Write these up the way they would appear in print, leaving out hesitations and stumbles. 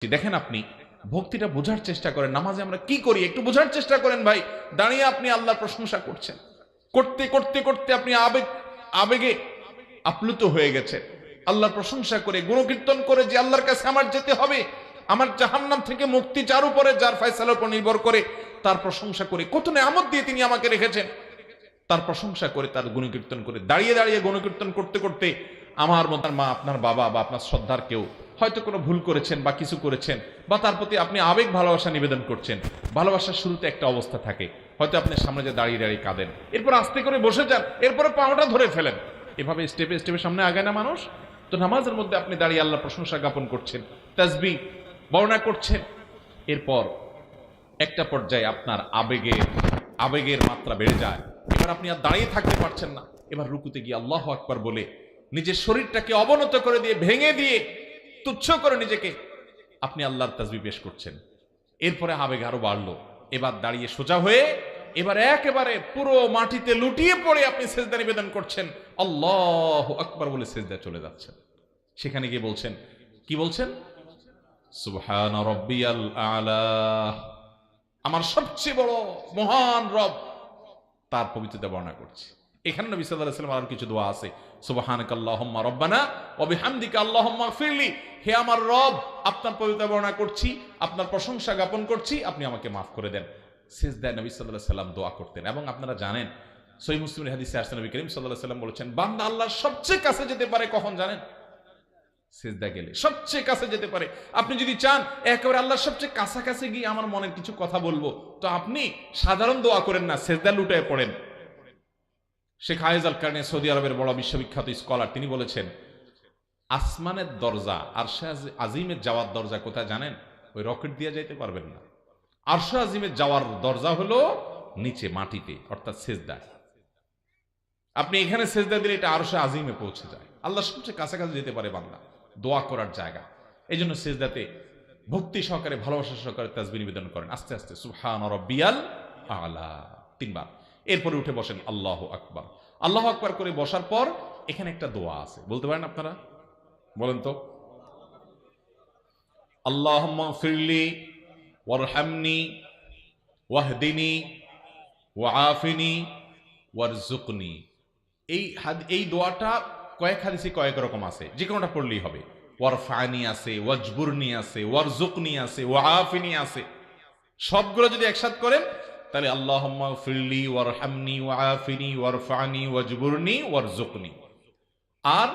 দেখেন আপনি ভক্তিটা বোঝার চেষ্টা করেন, নামাজে আমরা কি করি একটু বোঝার চেষ্টা করেন ভাই। দাঁড়িয়ে আপনি আল্লাহর প্রশংসা করছেন, করতে করতে করতে আপনি আবেগে আপ্লুত হয়ে গেছেন। আল্লাহর প্রশংসা করে গুণকীর্তন করে যে আল্লাহর কাছে আমার যেতে হবে, আমার জাহান্নাম থেকে মুক্তি যার উপরে, যার ফয়সালার উপর নির্ভর করে, তার প্রশংসা করে, কত নেয়ামত দিয়ে তিনি আমাকে রেখেছেন, তার প্রশংসা করে, তার গুণকীর্তন করে, দাঁড়িয়ে দাঁড়িয়ে গুণকীর্তন করতে করতে আমার মত মা, আপনার বাবা বা আপনার শ্রদ্ধার কেউ হয়তো কোনো ভুল করেছেন বা কিছু করেছেন, বা তার প্রতি আপনি আবেগ ভালোবাসা নিবেদন করছেন। ভালোবাসার শুরুতে একটা অবস্থা থাকে, হয়তো আপনি সামনে যে দাঁড়িয়ে দাঁড়িয়ে কাঁদেন, এরপর আস্তে করে বসে যান, এরপরে পাওয়াটা ধরে ফেলেন, এভাবে স্টেপে স্টেপে সামনে আগায় না মানুষ। তো নামাজের মধ্যে আপনি দাঁড়িয়ে আল্লাহ প্রশংসা জ্ঞাপন করছেন, তাসবিহ বর্ণনা করছেন, এরপর একটা পর্যায়ে আপনার আবেগের মাত্রা বেড়ে যায়। এবার আপনি আর দাঁড়িয়ে থাকতে পারছেন না, এবার রুকুতে গিয়ে আল্লাহু আকবার বলে নিজের শরীরটাকে অবনত করে দিয়ে, ভেঙে দিয়ে, তুচ্ছ করে নিজেকে আপনি আল্লাহর তাসবিহ পেশ করছেন। এরপরে আবেগ আরো বাড়লো, এবার দাঁড়িয়ে সোজা হয়ে এবার একেবারে পুরো মাটিতে লুটিয়ে পড়ে আপনি সেজদা নিবেদন করছেন, আল্লাহু আকবার বলে সেজদা চলে যাচ্ছেন। সেখানে গিয়ে বলছেন, কি বলছেন? সুবহান রাব্বিয়াল আলা, আমার সবচেয়ে বড় মহান রব, তার পবিত্রতা বর্ণনা করছে। এখানে নবী সাল্লাল্লাহু আলাইহি ওয়াসাল্লাম আর কিছু দোয়া আছে, সুবহানাকাল্লাহুম্মা রাব্বানা ওয়া বিহামদিকা আল্লাহুম্মা ইগফিরলি, হে আমার রব, আপনার পবিত্রতা বর্ণনা করছি, আপনার প্রশংসা জ্ঞাপন করছি, আপনি আমাকে মাফ করে দেন। সিজদায় নবী সাল্লাল্লাহু আলাইহি ওয়াসাল্লাম দোয়া করতেন। এবং আপনারা জানেন সহিহ মুসলিমের হাদিসে আসছে, নবী করিম সাল্লাল্লাহু আলাইহি ওয়াসাল্লাম বলেছেন, বান্দা আল্লাহর সবচেয়ে কাছে যেতে পারে কখন জানেন? সিজদা গেলে সবচেয়ে কাছে যেতে পারে। আপনি যদি চান একেবারে আল্লাহর সবচেয়ে কাছাকাছি গিয়ে আমার মনের কিছু কথা বলবো, তো আপনি সাধারণ দোয়া করেন না, সিজদা লুটায় পড়েন। শেখ আয়েজ আল কারনি, সৌদি আরবের বড় বিশ্ববিখ্যাত স্কলার, তিনি বলেছেন, আসমানের দরজা, আরশে আজিমের যাওয়ার দরজা কোথায় জানেন? ওই রকেট দিয়ে যাইতে পারবেন না। আরশে আজিমের যাওয়ার দরজা হলো নিচে মাটিতে, অর্থাৎ সিজদায়। আপনি এখানে সিজদা দিলে এটা আরশে আজিমে পৌঁছে যায়, আল্লাহ সবচেয়ে কাছাকাছি যেতে পারে বান্দা, দোয়া করার জায়গা। এই জন্য সিজদাতে ভক্তি সহকারে, ভালোবাসা সহকারে তাসবিহ নিবেদন করেন, আস্তে আস্তে সুবহান রাব্বিয়াল আলা 3 বার। এরপরে উঠে বসেন আল্লাহু আকবার। আল্লাহু আকবার করে বসার পর এখানে একটা দোয়া আছে, বলতে পারেন আপনারা? বলেন তো। আল্লাহুম্মা ইগফিরলি ওয়ারহামনি ওয়াহদিনি ওয়াআফিনি ওয়ারযুকনি। এই দোয়াটা কয়েক হাদিসে কয়েক রকম আছে, যে কোনোটা পড়লেই হবে। ওয়ারফানি আছে, ওয়াজবুরনি আছে, ওয়ারযুকনি আছে, ওয়াআফিনি আছে। সবগুলো যদি একসাথে করেন তাহলে আল্লাহুম্মা ইগফিরলি ওয়ারহামনি ওয়াআফিনি ওয়ারফানি ওয়াজবুরনি ওয়ারযুকনি। আর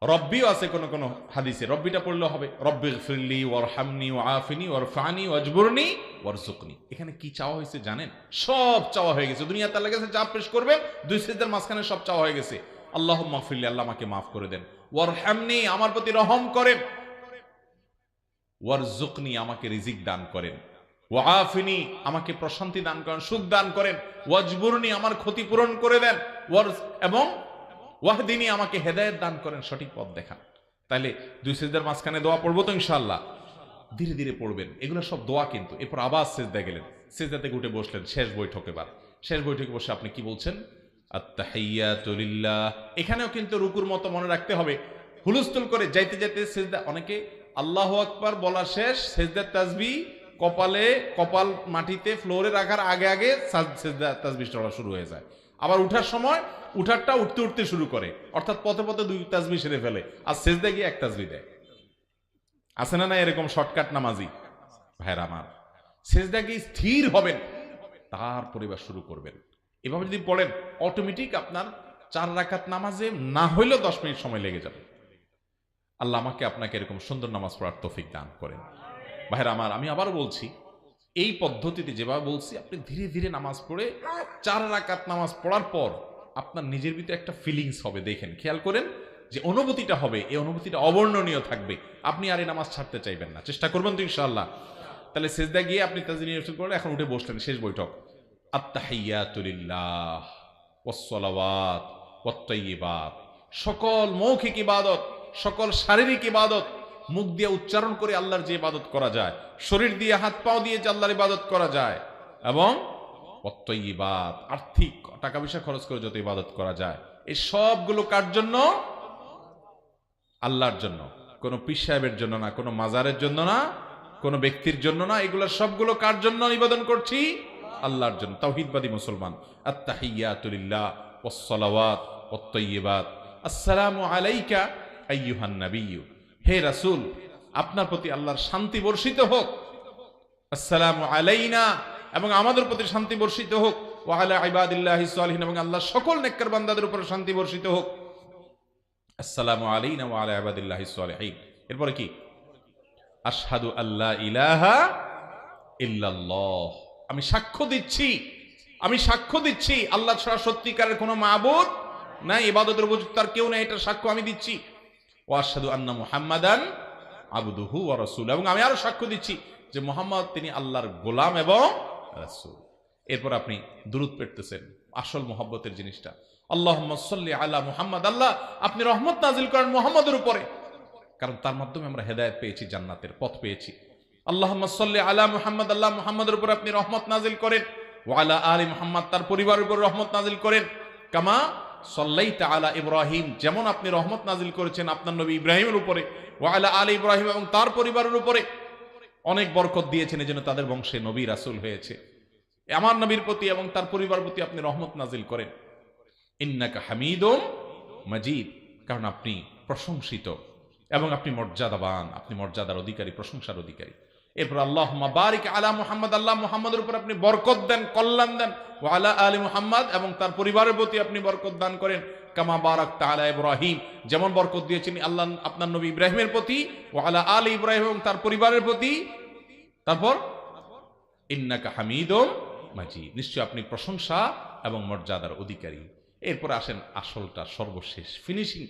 রব্বিও আছে কোন কোন হাদিসে, রব্বিটা পড়লে হবে, রব্বি ইগফিরলি ওয়ারহামনি ওয়াআফিনি ওয়ারফানি ওয়াজবুরনি ওয়ারযুকনি। এখানে কি চাওয়া হয়েছে জানেন? সব চাওয়া হয়ে গেছে। দুনিয়াতে আল্লাহর কাছে যা পেশ করবেন, দুই সিজদার মাঝখানে সব চাওয়া হয়ে গেছে। আল্লাহুম্মা ইগফিরলি, আল্লাহ আমাকে মাফ করে দেন, ওয়ারহামনি, আমার প্রতি রহম করেন, ওয়ারযুকনি, আমাকে রিজিক দান করেন, ওয়াআফিনি, আমাকে প্রশান্তি দান করেন, সুখ দান করেন, ওয়াজবুরনি, আমার ক্ষতি পূরণ করে দেন, এবং ওয়াহদিনী, আমাকে হেদায়েত দান করেন, সঠিক পথ দেখান। তাহলে দুই সিজদার মাঝখানে দোয়া পড়বো তো ইনশাআল্লাহ, ধীরে ধীরে পড়বেন, এগুলো সব দোয়া কিন্তু। এরপর আবার সিজদা গেলেন, সিজদা থেকে উঠে বসলেন, শেষ বৈঠক। এবার শেষ বৈঠকে বসে আপনি কি বলছেন? আত্তাহিয়াতু লিল্লাহ। এখানেও কিন্তু রুকুর মতো মনে রাখতে হবে, হুলস্থুল করে যাইতে যাইতে সিজদা, অনেকে আল্লাহু আকবার বলা শেষ, সিজদার তাসবিহ কপাল মাটিতে ফ্লোরে রাখার আগে আগে সিজদা তাসবিহ পড়া শুরু হয়ে যায়। আবার উঠার সময় উঠারটা উঠতে উঠতে শুরু করে, অর্থাৎ পথে পথে 2 তাসবিহ সেরে ফেলে, আর সিজদা গিয়ে 1 তাসবিহ দেয়। আছে না এরকম শর্টকাট নামাজি ভাইরা আমার? সিজদা গিয়ে স্থির হবেন, তারপরে এবার শুরু করবেন। এভাবে যদি পড়েন, অটোমেটিক আপনার 4 রাকাত নামাজে না হইলেও 10 মিনিট সময় লেগে যাবে। আল্লাহ আমাকে আপনাকে এরকম সুন্দর নামাজ পড়ার তৌফিক দান করেন। ভাইরা আমার, আমি আবার বলছি, এই পদ্ধতিতে যেভাবে বলছি, আপনি ধীরে ধীরে নামাজ পড়ে 4 রাকাত নামাজ পড়ার পর আপনার নিজের ভিতরে একটা ফিলিংস হবে, দেখেন, খেয়াল করেন যে অনুভূতিটা হবে, এই অনুভূতিটা অবর্ণনীয় থাকবে। আপনি আর এই নামাজ ছাড়তে চাইবেন না, চেষ্টা করবেন তো ইনশাআল্লাহ। তাহলে সিজদা গিয়ে আপনি তাসবিহ পড়লেন, এখন উঠে বসলেন, শেষ বৈঠক। আত্তাহিয়াতু লিল্লাহ ওয়াসসালাওয়াত ওয়াত-তাইয়্যিবাত, সকল মৌখিক ইবাদত, সকল শারীরিক ইবাদত মুখ দিয়ে উচ্চারণ করে আল্লাহর যে ইবাদত করা যায়, শরীর দিয়ে, হাত পাও দিয়ে যে আল্লাহর ইবাদত করা যায়, এবং ওয়াত-তাইয়্যিবাত, আর্থিক টাকা পয়সা খরচ করে যত ইবাদত করা যায়, এই সবগুলো কার জন্য? আল্লাহর জন্য। কোনো পীর সাহেবের জন্য না, কোনো মাজারের জন্য না, কোনো ব্যক্তির জন্য না, এগুলো সবগুলো কার জন্য নিবেদন করছি? আল্লাহর জন্য। তাওহীদবাদী মুসলমান। আত্তাহিয়াতু লিল্লাহ ওয়াস সালাওয়াত ওয়াত তাইয়্যিবাত। আসসালামু আলাইকা আইয়ুহান নাবিয়্যু, হে রাসূল আপনার প্রতি আল্লাহর শান্তি বর্ষিত হোক। আসসালামু আলাইনা, এবং আমাদের প্রতি শান্তি বর্ষিত হোক। ওয়া আলা ইবাদিল্লাহিস সালিহিন, এবং আল্লাহর সকল নেককার বান্দাদের উপর শান্তি বর্ষিত হোক। আসসালামু আলাইনা ওয়া আলা ইবাদিল্লাহিস সালিহিন। এরপরে কি? আশহাদু আল্লা ইলাহা ইল্লাল্লাহ, আমি সাক্ষ্য দিচ্ছি আল্লাহ ছাড়া সত্যিকারের কোনো মাবুদ নাই, ইবাদতের উপযুক্ত আর কেউ নাই, এটা সাক্ষ্য আমি দিচ্ছি। ওয়া আশহাদু আন্না মুহাম্মাদান আবদুহু ওয়া রাসূলুহু, এবং আমি আরো সাক্ষ্য দিচ্ছি যে মুহাম্মদ তিনি আল্লাহর গোলাম এবং রাসূল। এরপর আপনি দুরূদ পড়তেছেন, আসল মুহাব্বতের জিনিসটা। আল্লাহুম্মা সাল্লি আলা মুহাম্মাদ, আল্লাহ আপনি রহমত নাজিল করেন মুহাম্মদের উপরে, কারণ তার মাধ্যমে আমরা হেদায়েত পেয়েছি, জান্নাতের পথ পেয়েছি। আল্লাহুম্মা সাল্লি আলা মুহাম্মাদ, আল্লাহ মুহাম্মাদের উপর আপনি রহমত নাজিল করেন। ওয়া আলা আলি মুহাম্মাদ, তার পরিবারের উপর রহমত নাজিল করেন। কামা সাল্লাইতা আলা ইব্রাহিম, যেমন আপনি রহমত নাজিল করেছেন আপনার নবী ইব্রাহিমের উপরে। ওয়া আলা আলি ইব্রাহিম, এবং তার পরিবারের উপরে অনেক বরকত দিয়েছেন, এজন্য তাদের বংশে নবী রাসূল হয়েছে। আমার নবীর প্রতি এবং তার পরিবারের প্রতি আপনি রহমত নাজিল করেন। ইন্নাকা হামিদুম মাজিদ, কারণ আপনি প্রশংসিত এবং আপনি মর্যাদাবান, আপনি মর্যাদার অধিকারী, প্রশংসার অধিকারী। এরপর আল্লাহুম্মা বারিক আলা মুহাম্মাদ, আল্লাহ মুহাম্মাদের উপর আপনি বরকত দেন, কল্যাণ দেন। ওয়া আলা আলি মুহাম্মাদ, এবং তার পরিবারের প্রতি আপনি বরকত দান করেন। কামা বারাকতা আলা ইব্রাহিম, যেমন বরকত দিয়েছেন আল্লাহ আপনার নবী ইব্রাহিমের প্রতি। ওয়া আলা আলি ইব্রাহিম, এবং তার পরিবারের প্রতি। তারপর ইন্নাকা হামিদুম মাজিদ, নিশ্চয় আপনি প্রশংসা এবং মর্যাদার অধিকারী। এরপর আসেন আসলটা, সর্বশেষ ফিনিশিং।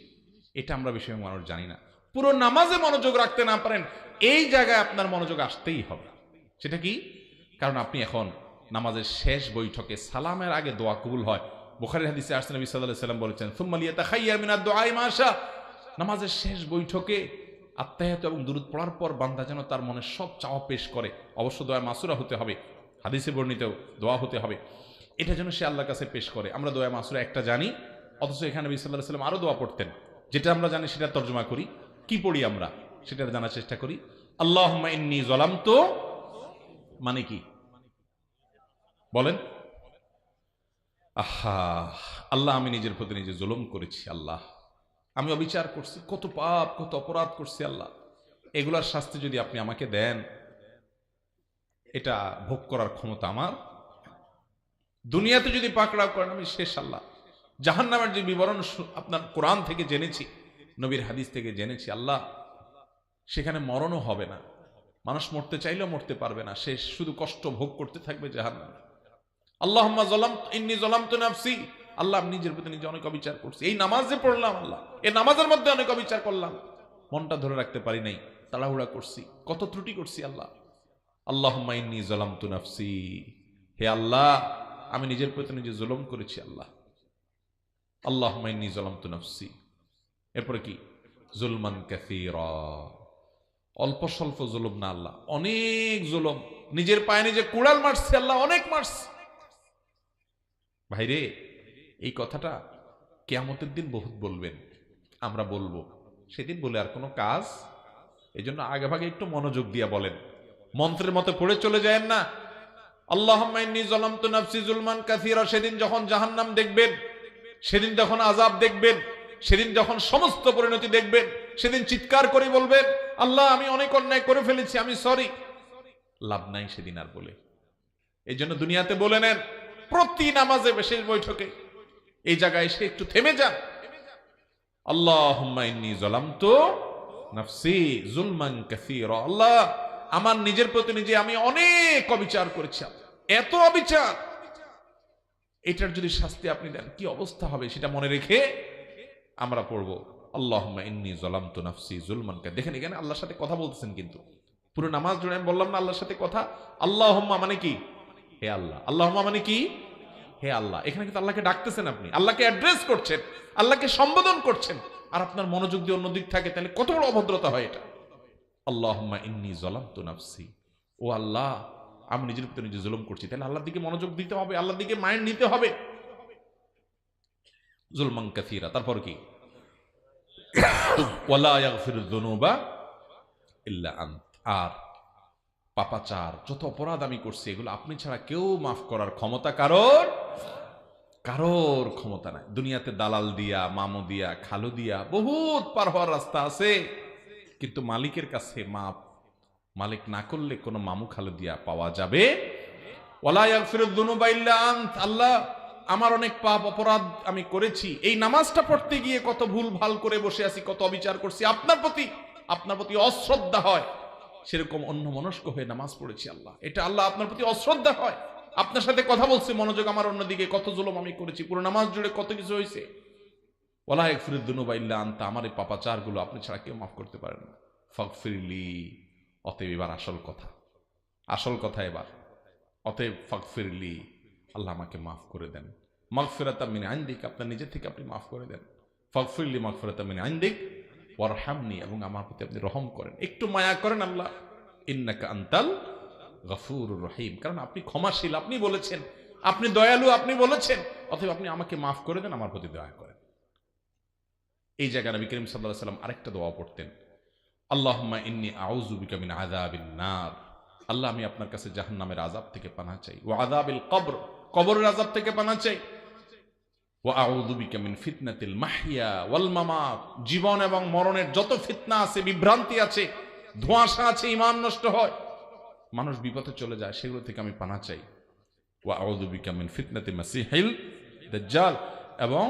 এটা আমরা বেশি মানুষ জানি না। পুরো নামাজে মনোযোগ রাখতে না পারেন, এই জায়গায় আপনার মনোযোগ আসতেই হবে। সেটা কি? কারণ আপনি এখন নামাজের শেষ বৈঠকে সালামের আগে দোয়া কবুল হয়। বুখারীর হাদিসে আসছে নবী সাল্লাল্লাহু আলাইহি ওয়াসাল্লাম বলেছেন, সুম্মা লিয়াতাখায়্যার মিনাদ দুআই মা শা, নামাজের শেষ বৈঠকে আত্তাহিয়াত এবং দুরূদ পড়ার পর বান্দা যেন তার মনের সব চাওয়া পেশ করে। অবশ্য দোয়া মাসুরা হতে হবে, হাদিসে বর্ণিত দোয়া হতে হবে, এটা যেন সে আল্লাহর কাছে পেশ করে। আমরা দোয়া মাসুরা একটা জানি, অথচ এখানে নবী সাল্লাল্লাহু আলাইহি ওয়াসাল্লাম আরো দোয়া পড়তেন। যেটা আমরা জানি সেটা তর্জমা করি, কি পড়ি আমরা সেটা জানার চেষ্টা করি। আল্লাহুম্মা ইন্নী যালামতু, মানে কি বলেন? আল্লাহ আমি নিজের প্রতি নিজে জুলুম করেছি, আল্লাহ আমি অবিচার করছি, কত পাপ কত অপরাধ করছি আল্লাহ। এগুলার শাস্তি যদি আপনি আমাকে দেন, এটা ভোগ করার ক্ষমতা আমার। দুনিয়াতে যদি পাকড়াও করেন আমি শেষ আল্লাহ। জাহান্নামের যে বিবরণ আপনার কোরআন থেকে জেনেছি, নবীর হাদিস থেকে জেনেছি, আল্লাহ সেখানে মরণও হবে না, মানুষ মরতে চাইলেও মরতে পারবে না, সে শুধু কষ্ট ভোগ করতে থাকবে জাহান্নামে। আল্লাহুম্মা ইন্নী যালামতু নাফসি, আল্লাহ আমি নিজের প্রতি নিজে অনেক অবিচার করছি। এই নামাজ যে পড়লাম আল্লাহ, এই নামাজের মধ্যে অনেক অবিচার করলাম, মনটা ধরে রাখতে পারি নাই, তাড়াহুড়া করছি, কত ত্রুটি করছি আল্লাহ। আল্লাহুম্মা ইন্নী যালামতু নাফসি, হে আল্লাহ আমি নিজের প্রতি নিজে জুলুম করেছি আল্লাহ। আল্লাহুম্মা ইন্নী যালামতু নাফসি, এরপরে কি? জুলমান কাসীরা, অল্প স্বল্প জুলুম না আল্লাহ, অনেক জুলুম। নিজের পায়ে নিজে কুড়াল মারছে আল্লাহ, অনেক মারছে। ভাইরে, এই কথাটা কিয়ামতের দিন বহুত বলবেন, আমরা বলবো, সেদিন বলে আর কোনো কাজ। এই জন্য আগে ভাগে একটু মনোযোগ দিয়া বলেন, মন্ত্রের মতো পড়ে চলে যায় না। আল্লাহুম্মা ইন্নী যালামতু নাফসি জুলমান কাসীরা, সেদিন যখন জাহান্নাম দেখবেন, সেদিন যখন আযাব দেখবেন, সেদিন যখন সমস্ত পরিণতি দেখবেন, সেদিন চিৎকার করে বলবেন, আল্লাহ আমি অনেক অন্যায় করে ফেলেছি, আমি সরি। লাভ নাই সেদিন আর বলে। এই জন্য দুনিয়াতে বলে নেন, প্রতি নামাজে বিশেষ বৈঠকে এই জায়গায় এসে একটু থেমে যান। আল্লাহুম্মা ইন্নী যালামতু নাফসি জুলমান কাসীরা, আল্লাহ আমার নিজের প্রতি নিজে আমি অনেক অবিচার করেছি, এত অবিচার, এটার যদি শাস্তি আপনি দেন কি অবস্থা হবে সেটা মনে রেখে আমরা পড়বো আল্লাহুম্মা ইন্নী যালামতু নাফসি জুলমান। দেখেন এখানে আল্লাহর সাথে কথা বলতেছেন, কিন্তু পুরো নামাজ জুড়ে আমি বললাম না আল্লাহর সাথে কথা। আল্লাহুম্মা মানে কি? হে আল্লাহ। আল্লাহুম্মা মানে কি? হে আল্লাহ। এখানে কিন্তু আল্লাহকে ডাকতেছেন, আপনি আল্লাহকে অ্যাড্রেস করছেন, আল্লাহকে সম্বোধন করছেন, আর আপনার মনোযোগ দিয়ে অন্যদিক থাকে, তাহলে কত বড় অভদ্রতা হয় এটা। আল্লাহুম্মা ইন্নী যালামতু নাফসি, ও আল্লাহ আমি নিজের প্রতি নিজে জুলুম করছি, তাহলে আল্লাহর দিকে মনোযোগ দিতে হবে, আল্লাহর দিকে মাইন্ড নিতে হবে। জুলমান কাসীরা, তারপর কি? ওয়ালা ইয়াগফিরুয যুনুবা ইল্লা আনত। আর পাপাচার যত অপরাধ আমি করছি এগুলো আপনি ছাড়া কেউ মাফ করার ক্ষমতা কারোর ক্ষমতা নাই। দুনিয়াতে দালাল দিয়া, মামু দিয়া, খালু দিয়া বহুত পার হওয়ার রাস্তা আছে, কিন্তু মালিকের কাছে মাপ মালিক না করলে কোনো মামু খালু দিয়া পাওয়া যাবে। ওয়ালা ইয়াগফিরুয যুনুবা ইল্লা আনত। আল্লাহ, আমার অনেক পাপ অপরাধ আমি করেছি, এই নামাজটা পড়তে গিয়ে কত ভুল ভাল করে বসে আছি, কত অবিচার করছি, আপনার প্রতি অশ্রদ্ধা হয় সেরকম অন্য মনস্ক হয়ে নামাজ পড়েছি আল্লাহ, এটা আল্লাহ আপনার প্রতি অশ্রদ্ধা হয়। আপনার সাথে কথা বলছে, মনোযোগ আমার অন্যদিকে, কত জুলুম আমি করেছি, পুরো নামাজ জুড়ে কত কিছু হয়েছে। ওয়ালা ইয়াগফিরুয যুনুবা ইল্লা আনতা, আমার এই পাপাচার গুলো আপনি ছাড়া কেউ মাফ করতে পারেন না। ফাগফিরলি, অতএব এবার আসল কথা এবার, অতএব ফাগফিরলি, আল্লাহ আমাকে মাফ করে দেন। মাগফিরাতাম মিন ইনদিক, আপনার নিজে থেকে আপনি মাফ করে দেন। ফাগফিরলি মাগফিরাতাম মিন ইনদিক ওয়ারহামনি, এবং আমার প্রতি আপনি রহম করেন, একটু মায়া করেন আল্লাহ। ইন্নাকা আনতাল গফুরুর রহিম, কারণ আপনি ক্ষমাশীল, আপনি বলেছেন, আপনি দয়ালু, আপনি বলেছেন, অতএব আপনি আমাকে মাফ করে দেন, আমার প্রতি দয়া করেন। এই জায়গায় নবী করিম সাল্লাল্লাহু আলাইহি ওয়াসাল্লাম আরেকটা দোয়া পড়তেন, আল্লাহুম্মা ইন্নী আউযু বিকা মিন আযাবিন নার, আল্লাহ আমি আপনার কাছে জাহান্নামের আযাব থেকে পানাহ চাই, ওয়া আযাবিল কবর, কবরের আযাব থেকে পানাহ চাই, ওয়া আউযু বিকা মিন ফিতনাতিল মাহইয়া ওয়াল মামাত, জীবন এবং মরণের যত ফিতনা আছে, বিভ্রান্তি আছে, ধোঁয়াশা আছে, ঈমান নষ্ট হয়, মানুষ বিপথে চলে যায়, সেগুলো থেকে আমি পানাহ চাই। ওয়া আউযু বিকা মিন ফিতনাতি মাসিহিল দাজ্জাল, এবং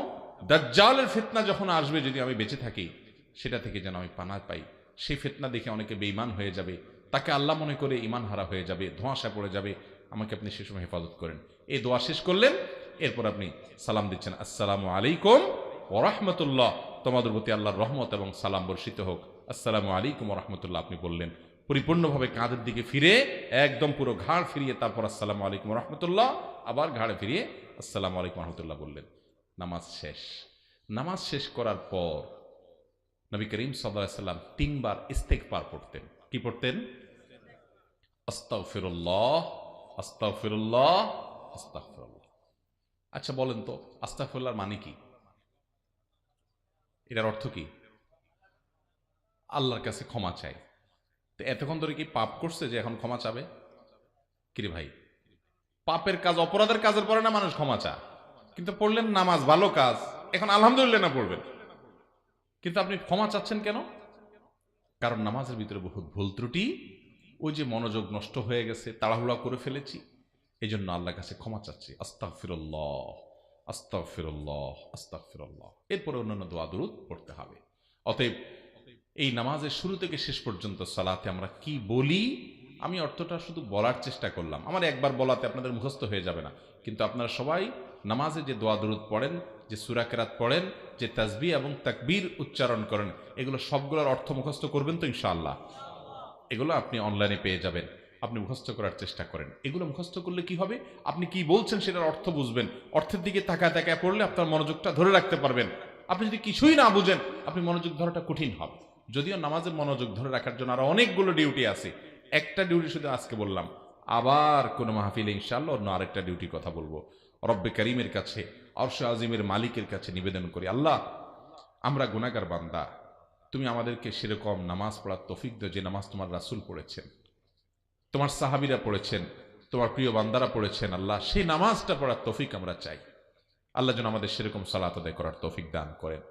দাজ্জালের ফিতনা যখন আসবে, যদি আমি বেঁচে থাকি, সেটা থেকে যেন আমি পানাহ পাই। সেই ফিতনা দেখে অনেকে বেঈমান হয়ে যাবে, তাকে আল্লাহ মনে করে ঈমান হারা হয়ে যাবে, ধোঁয়াশা পড়ে যাবে, আমাকে আপনি সে সময় হেফাজত করেন। এই দোয়া শেষ করলেন, এরপর আপনি সালাম দিচ্ছেন, আসসালামু আলাইকুম ওয়া রাহমাতুল্লাহ, তোমাদের প্রতি আল্লাহর রহমত এবং সালাম বর্ষিত হোক, আসসালামু আলাইকুম ওয়া রাহমাতুল্লাহ আপনি বললেন, পরিপূর্ণভাবে কাঁধের দিকে ফিরে, একদম পুরো ঘাড় ফিরিয়ে, তারপর আসসালামু আলাইকুম ওয়া রাহমাতুল্লাহ, আবার ঘাড়ে ফিরিয়ে আসসালামু আলাইকুম ওয়া রাহমাতুল্লাহ বললেন। নামাজ শেষ। নামাজ শেষ করার পর নবী করিম সাল্লাল্লাহু আলাইহি ওয়াসাল্লাম 3 বার ইস্তেগফার পড়তেন। কি পড়তেন? আস্তাগফিরুল্লাহ, আস্তাগফিরুল্লাহ, আস্তাগফিরুল্লাহ। আচ্ছা বলেন তো, আস্তাগফিরুল্লাহর মানে কি? এটার অর্থ কি? আল্লাহর কাছে ক্ষমা চাই। তো এতক্ষণ ধরে কি পাপ করছে যে এখন ক্ষমা চাবে? কিরে ভাই, পাপের কাজ, অপরাধের কাজের পরে না মানুষ ক্ষমা চায়, কিন্তু পড়লেন নামাজ ভালো কাজ, এখন আলহামদুলিল্লাহ না পড়বেন, কিন্তু আপনি ক্ষমা চাচ্ছেন কেন? কারণ নামাজের ভিতরে বহুত ভুল ত্রুটি, ওই যে মনোযোগ নষ্ট হয়ে গেছে, তাড়াহুড়া করে ফেলেছি, এই জন্য আল্লাহর কাছে ক্ষমা চাচ্ছি, আস্তাগফিরুল্লাহ, আস্তাগফিরুল্লাহ, আস্তাগফিরুল্লাহ। এরপরে অন্যান্য দোয়া দুরূদ পড়তে হবে। অতএব এই নামাজের শুরু থেকে শেষ পর্যন্ত সালাতে আমরা কি বলি, আমি অর্থটা শুধু বলার চেষ্টা করলাম, আমার একবার বলাতে আপনাদের মুখস্থ হয়ে যাবে না, কিন্তু আপনারা সবাই নামাজে যে দোয়া দুরূদ পড়েন, যে সূরা কেরাত পড়েন, যে তাসবিহ এবং তাকবীর উচ্চারণ করেন, এগুলো সবগুলোর অর্থ মুখস্থ করবেন তো ইনশাআল্লাহ? এগুলো আপনি অনলাইনে পেয়ে যাবেন, আপনি মুখস্থ করার চেষ্টা করেন। এগুলো মুখস্থ করলে কি হবে, আপনি কি বলছেন সেটার অর্থ বুঝবেন, অর্থের দিকে তাকায় তাকায় পড়লে আপনার মনোযোগটা ধরে রাখতে পারবেন। আপনি যদি কিছুই না বুঝেন, আপনি মনোযোগ ধরাটা কঠিন হবে। যদিও নামাজের মনোযোগ ধরে রাখার জন্য আরো অনেকগুলো ডিউটি আছে, একটা ডিউটি শুধু আজকে বললাম, আবার কোনো মাহফিলে ইনশাআল্লাহ অন্য আরেকটা ডিউটির কথা বলবো। রব্বে করিমের কাছে, আরশে আজিমের মালিকের কাছে নিবেদন করি, আল্লাহ আমরা গুনাহগার বান্দা, তুমি আমাদেরকে সেরকম নামাজ পড়ার তৌফিক দাও যে নামাজ তোমার রাসূল পড়েছেন, তোমার সাহাবীরা পড়েছেন, তোমার প্রিয় বান্দারা পড়েছেন। আল্লাহ সেই নামাজটা পড়ার তৌফিক আমরা চাই। আল্লাহ যেন আমাদের সেরকম সালাত আদায় করার তৌফিক দান করেন।